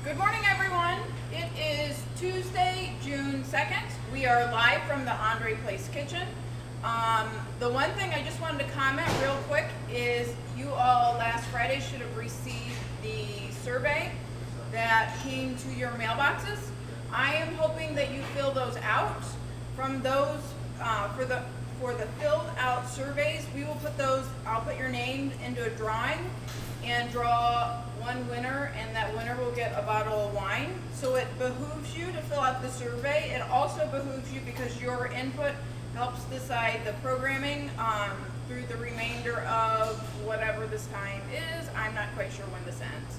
Good morning, everyone. It is Tuesday, June 2nd. We are live from the Andre Place Kitchen. The one thing I just wanted to comment real quick is you all last Friday should have received the survey that came to your mailboxes. I am hoping that you fill those out. From those, for the filled out surveys, we will put those, I'll put your name into a drawing and draw one winner, and that winner will get a bottle of wine. So it behooves you to fill out the survey. It also behooves you because your input helps decide the programming through the remainder of whatever this time is. I'm not quite sure when this ends.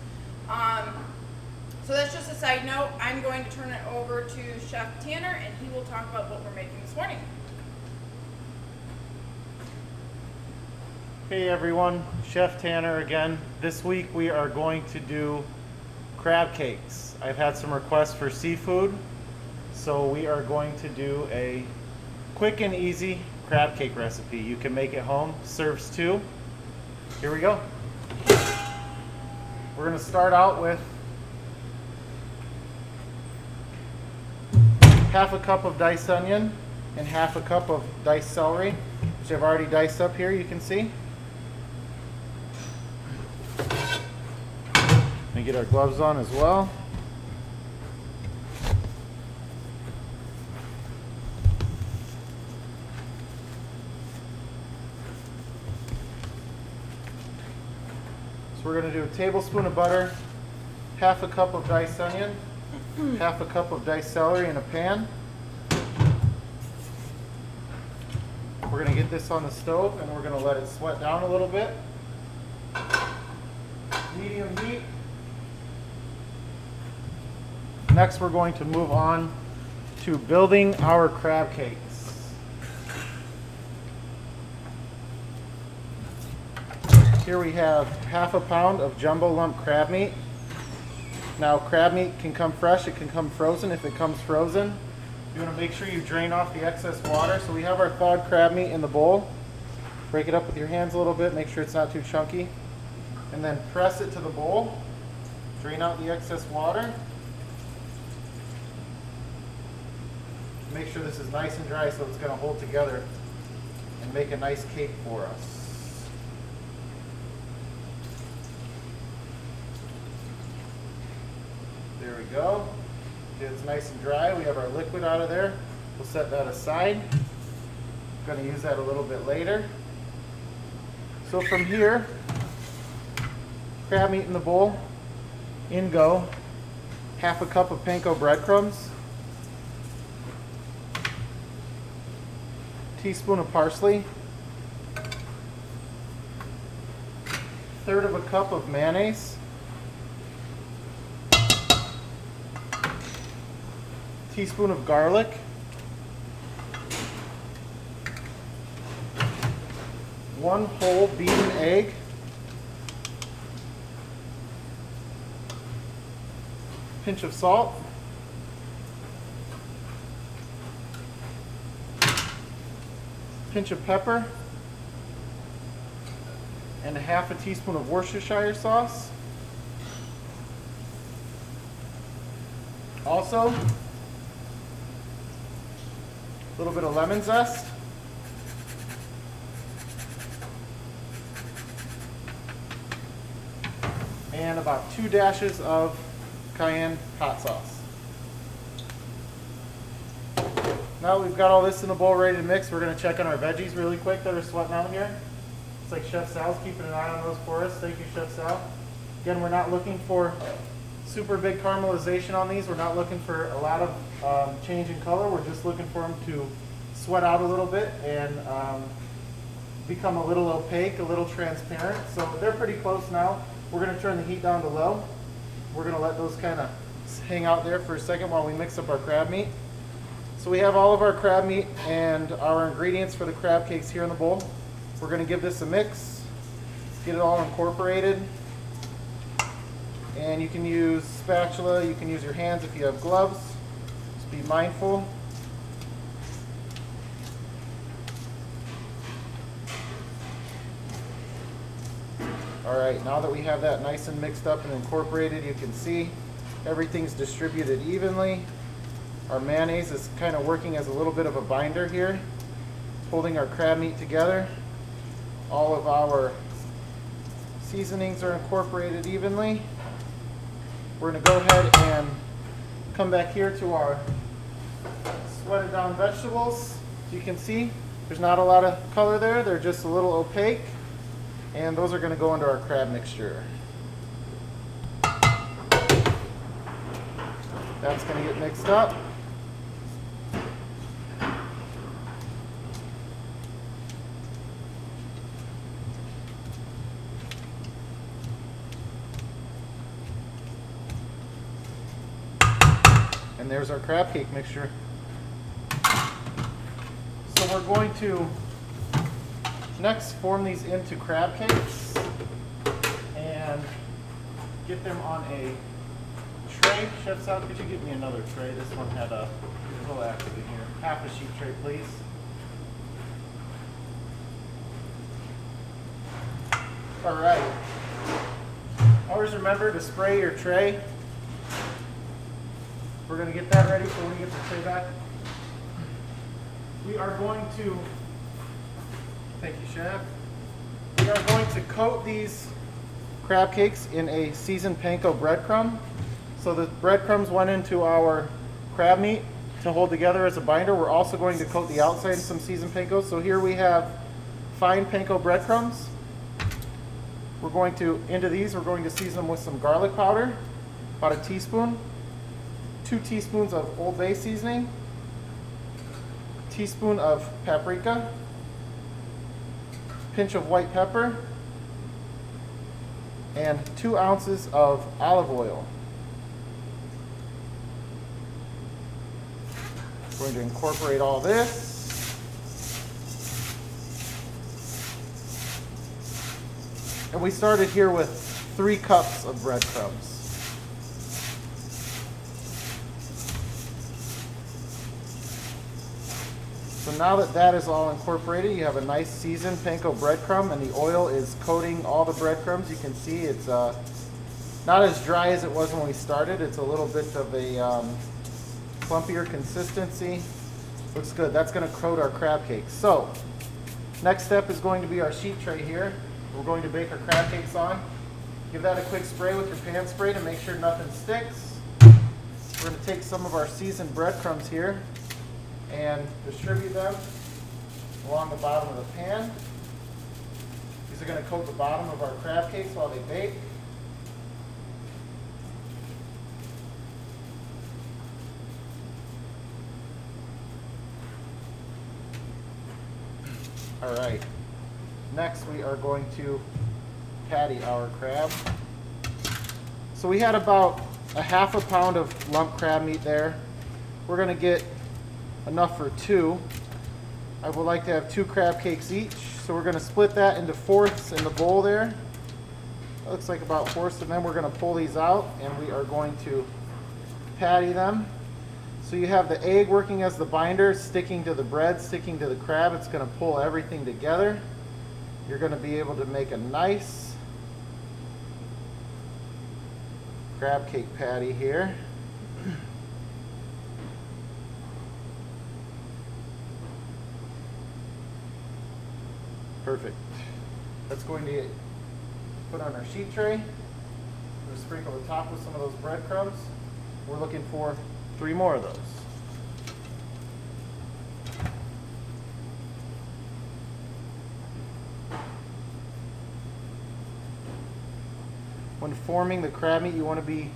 So that's just a side note. I'm going to turn it over to Chef Tanner, and he will talk about what we're making this morning. Hey everyone, Chef Tanner again. This week we are going to do crab cakes. I've had some requests for seafood, so we are going to do a quick and easy crab cake recipe. You can make it home, serves two. Here we go. We're going to start out with half a cup of diced onion and half a cup of diced celery, which I've already diced up here, you can see. Let me get our gloves on as well. So we're going to do a tablespoon of butter, half a cup of diced onion, half a cup of diced celery in a pan. We're going to get this on the stove and we're going to let it sweat down a little bit. Medium heat. Next, we're going to move on to building our crab cakes. Here we have half a pound of jumbo lump crab meat. Now, crab meat can come fresh, it can come frozen. If it comes frozen, you want to make sure you drain off the excess water. So we have our thawed crab meat in the bowl. Break it up with your hands a little bit, make sure it's not too chunky. And then press it to the bowl. Drain out the excess water. Make sure this is nice and dry so it's going to hold together and make a nice cake for us. There we go. It's nice and dry. We have our liquid out of there. We'll set that aside. I'm going to use that a little bit later. So from here, crab meat in the bowl, in go half a cup of panko breadcrumbs, teaspoon of parsley, third of a cup of mayonnaise, teaspoon of garlic, one whole beaten egg, pinch of salt, pinch of pepper, and a half a teaspoon of Worcestershire sauce. Also, a little bit of lemon zest. And about 2 dashes of cayenne hot sauce. Now we've got all this in the bowl ready to mix. We're going to check on our veggies really quick that are sweating out here. It's like Chef Sal's keeping an eye on those for us. Thank you, Chef Sal. Again, we're not looking for super big caramelization on these. We're not looking for a lot of change in color. We're just looking for them to sweat out a little bit and become a little opaque, a little transparent. So they're pretty close now. We're going to turn the heat down to low. We're going to let those kind of hang out there for a second while we mix up our crab meat. So we have all of our crab meat and our ingredients for the crab cakes here in the bowl. We're going to give this a mix, get it all incorporated. And you can use spatula, you can use your hands if you have gloves. Just be mindful. All right, now that we have that nice and mixed up and incorporated, you can see everything's distributed evenly. Our mayonnaise is kind of working as a little bit of a binder here, holding our crab meat together. All of our seasonings are incorporated evenly. We're going to go ahead and come back here to our sweated down vegetables. As you can see, there's not a lot of color there. They're just a little opaque. And those are going to go into our crab mixture. That's going to get mixed up. And there's our crab cake mixture. So we're going to next form these into crab cakes and get them on a tray. Chef Sal, could you get me another tray? This one had a little active in here. Half a sheet tray, please. All right. Always remember to spray your tray. We're going to get that ready for when we get the tray back. We are going to, thank you, Chef. We are going to coat these crab cakes in a seasoned panko breadcrumb. So the breadcrumbs went into our crab meat to hold together as a binder. We're also going to coat the outside in some seasoned panko. So here we have fine panko breadcrumbs. We're going to, into these, we're going to season them with some garlic powder, about a teaspoon, 2 teaspoons of Old Bay seasoning, a teaspoon of paprika, pinch of white pepper, and 2 ounces of olive oil. We're going to incorporate all this. And we started here with 3 cups of breadcrumbs. So now that that is all incorporated, you have a nice seasoned panko breadcrumb, and the oil is coating all the breadcrumbs. You can see it's not as dry as it was when we started. It's a little bit of a clumpier consistency. Looks good. That's going to coat our crab cakes. So next step is going to be our sheet tray here. We're going to bake our crab cakes on. Give that a quick spray with your pan spray to make sure nothing sticks. We're going to take some of our seasoned breadcrumbs here and distribute them along the bottom of the pan. These are going to coat the bottom of our crab cakes while they bake. All right, next we are going to patty our crab. So we had about a half a pound of lump crab meat there. We're going to get enough for 2. I would like to have 2 crab cakes each, so we're going to split that into fourths in the bowl there. That looks like about fourths, and then we're going to pull these out and we are going to patty them. So you have the egg working as the binder, sticking to the bread, sticking to the crab. It's going to pull everything together. You're going to be able to make a nice crab cake patty here. Perfect. That's going to get put on our sheet tray. We'll sprinkle the top with some of those breadcrumbs. We're looking for 3 more of those. When forming the crab meat, you want to be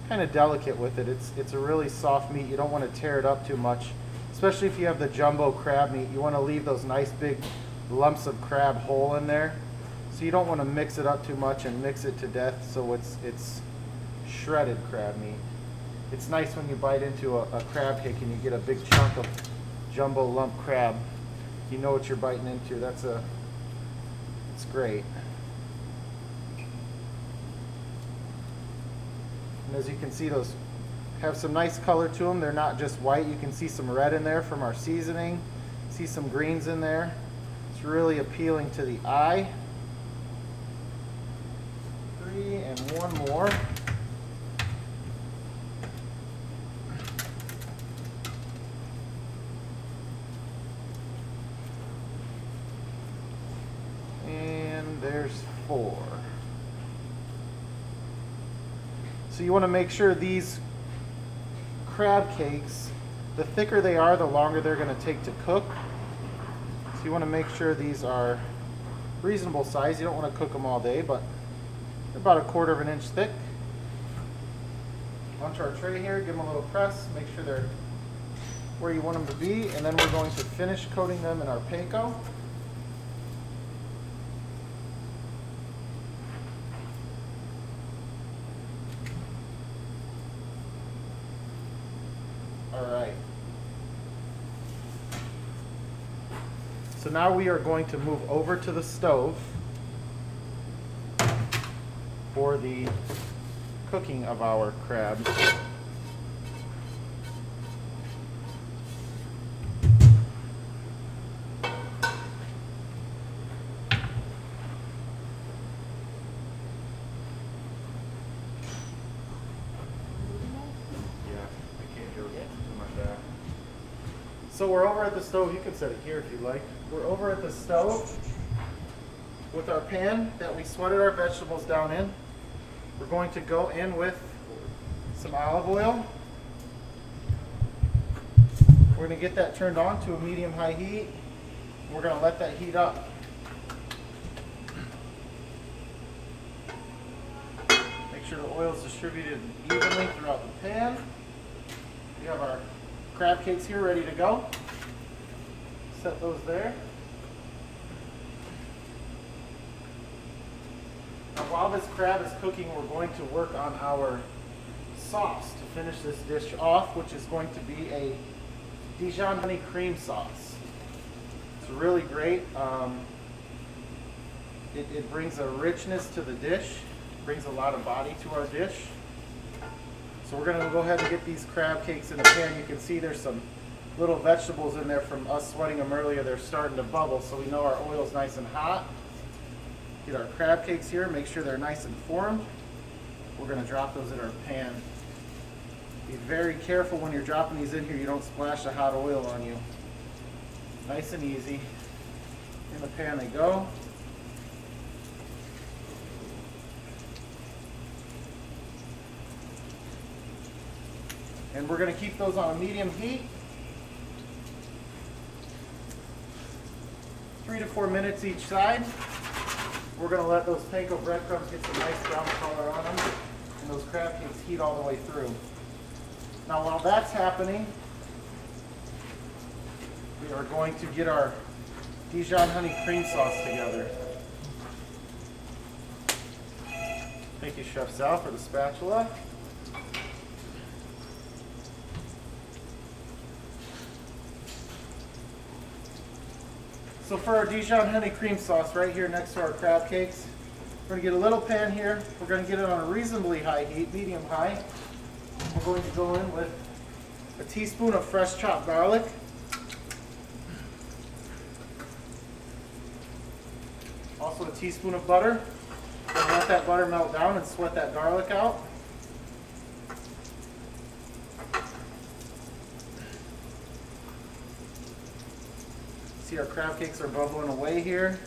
kind of delicate with it. It's a really soft meat. You don't want to tear it up too much, especially if you have the jumbo crab meat. You want to leave those nice big lumps of crab whole in there. So you don't want to mix it up too much and mix it to death so it's shredded crab meat. It's nice when you bite into a crab cake and you get a big chunk of jumbo lump crab. You know what you're biting into. It's great. And as you can see, those have some nice color to them. They're not just white. You can see some red in there from our seasoning. See some greens in there. It's really appealing to the eye. 3 and 1 more. So you want to make sure these crab cakes, the thicker they are, the longer they're going to take to cook. So you want to make sure these are reasonable size. You don't want to cook them all day, but they're about 1/4 inch thick. Onto our tray here, give them a little press, make sure they're where you want them to be, and then we're going to finish coating them in our panko. Alright. So now we are going to move over to the stove for the cooking of our crabs. So we're over at the stove. You can set it here if you like. We're over at the stove with our pan that we sweated our vegetables down in. We're going to go in with some olive oil. We're going to get that turned on to a medium-high heat. We're going to let that heat up. Make sure the oil is distributed evenly throughout the pan. We have our crab cakes here ready to go. Set those there. Now while this crab is cooking, we're going to work on our sauce to finish this dish off, which is going to be a Dijon honey cream sauce. It's really great. It brings a richness to the dish, brings a lot of body to our dish. So we're going to go ahead and get these crab cakes in the pan. You can see there's some little vegetables in there from us sweating them earlier. They're starting to bubble, so we know our oil's nice and hot. Get our crab cakes here, make sure they're nice and formed. We're going to drop those in our pan. Be very careful when you're dropping these in here, you don't splash the hot oil on you. Nice and easy. In the pan they go. And we're going to keep those on a medium heat. 3 to 4 minutes each side. We're going to let those panko breadcrumbs get some nice brown color on them, and those crab cakes heat all the way through. Now while that's happening, we are going to get our Dijon honey cream sauce together. Thank you, Chef Sal, for the spatula. So for our Dijon honey cream sauce right here next to our crab cakes, we're going to get a little pan here. We're going to get it on a reasonably high heat, medium high. We're going to go in with a teaspoon of fresh chopped garlic. Also a teaspoon of butter. We're going to let that butter melt down and sweat that garlic out. See, our crab cakes are bubbling away here.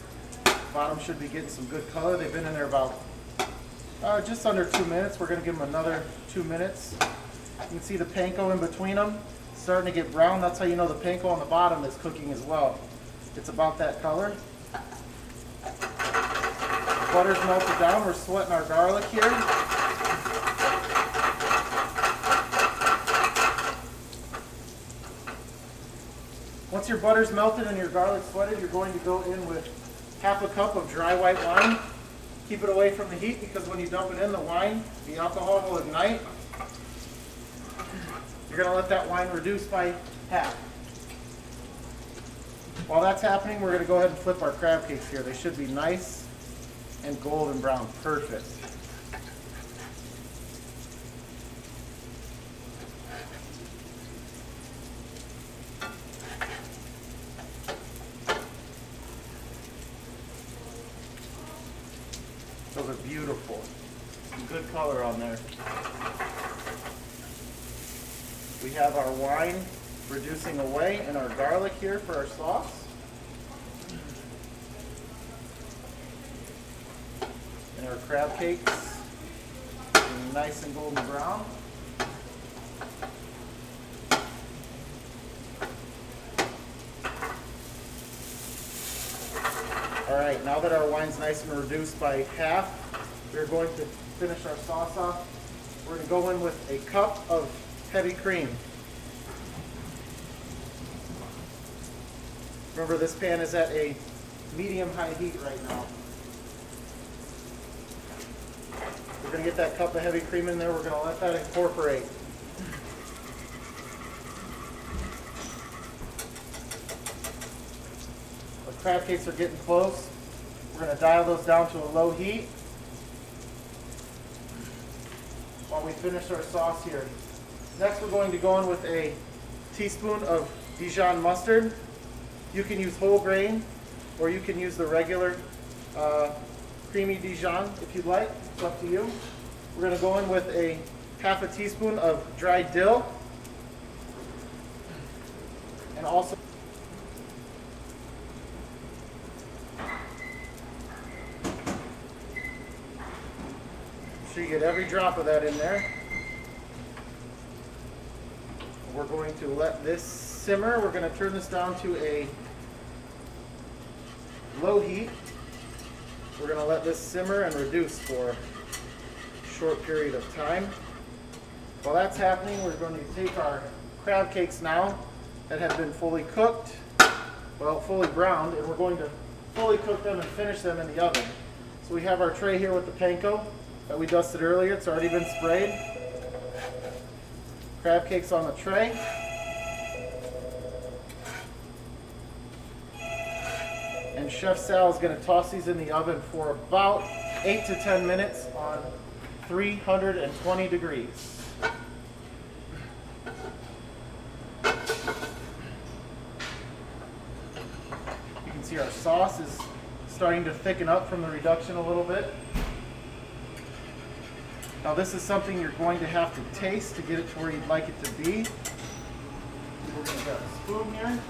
Bottom should be getting some good color. They've been in there about just under 2 minutes. We're going to give them another 2 minutes. You can see the panko in between them starting to get brown. That's how you know the panko on the bottom is cooking as well. It's about that color. Butter's melted down. We're sweating our garlic here. Once your butter's melted and your garlic sweated, you're going to go in with 1/2 cup of dry white wine. Keep it away from the heat because when you dump it in, the wine, the alcohol will ignite. You're going to let that wine reduce by half. While that's happening, we're going to go ahead and flip our crab cakes here. They should be nice and golden brown. Perfect. Those are beautiful. Some good color on there. We have our wine reducing away and our garlic here for our sauce. And our crab cakes. getting nice and golden brown. All right, now that our wine's nice and reduced by half, we're going to finish our sauce off. We're going to go in with a cup of heavy cream. Remember, this pan is at a medium-high heat right now. We're going to get that cup of heavy cream in there. We're going to let that incorporate. The crab cakes are getting close. We're going to dial those down to a low heat while we finish our sauce here. Next, we're going to go in with a teaspoon of Dijon mustard. You can use whole grain, or you can use the regular creamy Dijon if you'd like. It's up to you. We're going to go in with a half a teaspoon of dried dill, and also make sure you get every drop of that in there. We're going to let this simmer. We're going to turn this down to a low heat. We're going to let this simmer and reduce for a short period of time. While that's happening, we're going to take our crab cakes now that have been fully cooked, well, fully browned, and we're going to fully cook them and finish them in the oven. So we have our tray here with the panko that we dusted earlier. It's already been sprayed. Crab cakes on the tray. And Chef Sal is going to toss these in the oven for about 8 to 10 minutes on 320 degrees. You can see our sauce is starting to thicken up from the reduction a little bit. Now this is something you're going to have to taste to get it to where you'd like it to be. We're going to grab a spoon here.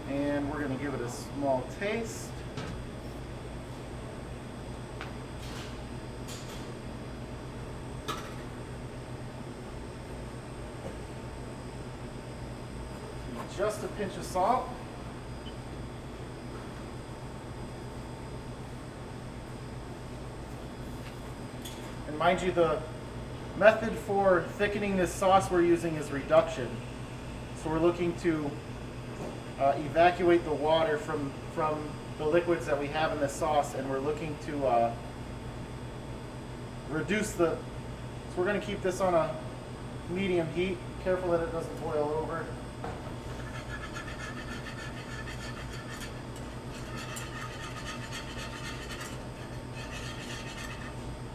And we're going to give it a small taste. Just a pinch of salt. And mind you, the method for thickening this sauce we're using is reduction. So we're looking to evacuate the water from the liquids that we have in the sauce, and we're looking to reduce the, so we're going to keep this on a medium heat. Careful that it doesn't boil over.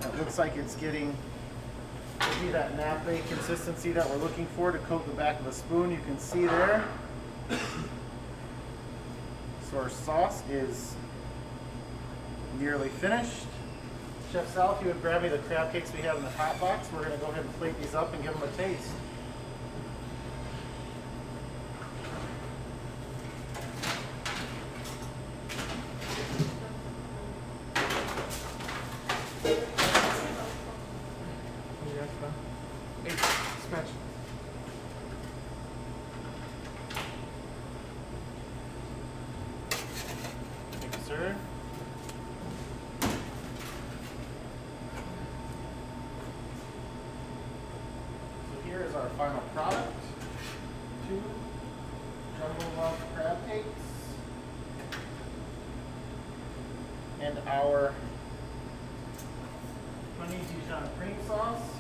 It looks like it's getting to be that nappe consistency that we're looking for to coat the back of the spoon. You can see there. So our sauce is nearly finished. Chef Sal, if you would grab me the crab cakes we have in the hot box, we're going to go ahead and plate these up and give them a taste. Thank you, sir. So here is our final product. 2 Jumbo Love crab cakes. And our honey Dijon cream sauce.